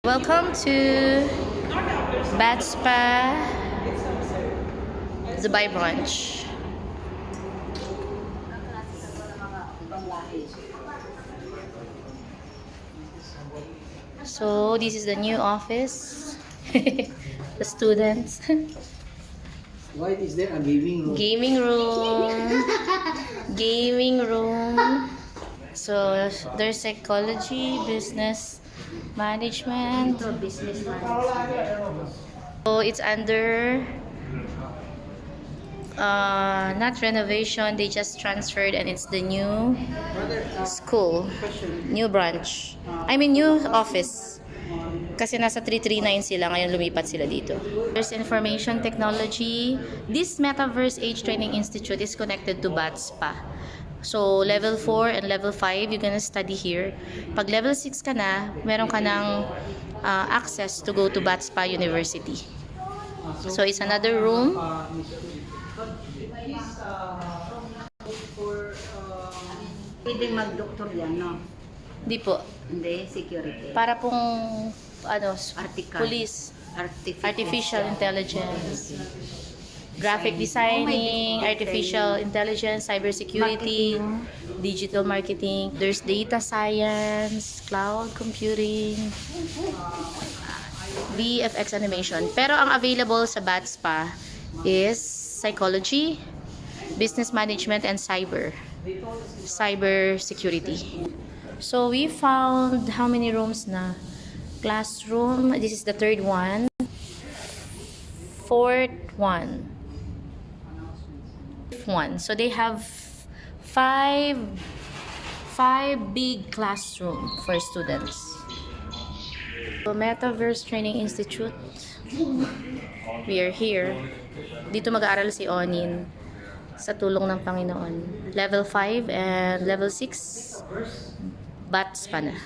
Welcome to Batspa Dubai branch. So this is the new office. The students. Why is there a gaming room? Gaming room. Gaming room. So there's psychology, business management. Business management. So it's under not renovation, they just transferred and it's the new school, new branch. I mean new office. Kasi nasa 339 sila, ngayon lumipat sila dito. There's information technology. This Metaverse Age Training Institute is connected to BATSPA. So, level 4 and level 5, you're gonna study here. Pag level 6 ka na, meron ka ng access to go to BATSPA University. So, it's another room. Pwedeng mag-doktor yan, no? Di po. Hindi, security. Para pong, Article. police, artificial intelligence, graphic designing, artificial intelligence, cybersecurity, digital marketing. There's data science, cloud computing, VFX animation. Pero ang available sa BATSPA is psychology, business management, and cyber security. So we found how many rooms na? Classroom, this is the third one. Fourth one. Fifth one. So they have five big classroom for students. So Metaverse Training Institute. We are here. Dito mag-aaral si Onin sa tulong ng Panginoon. Level 5 and level 6 BATSPA na.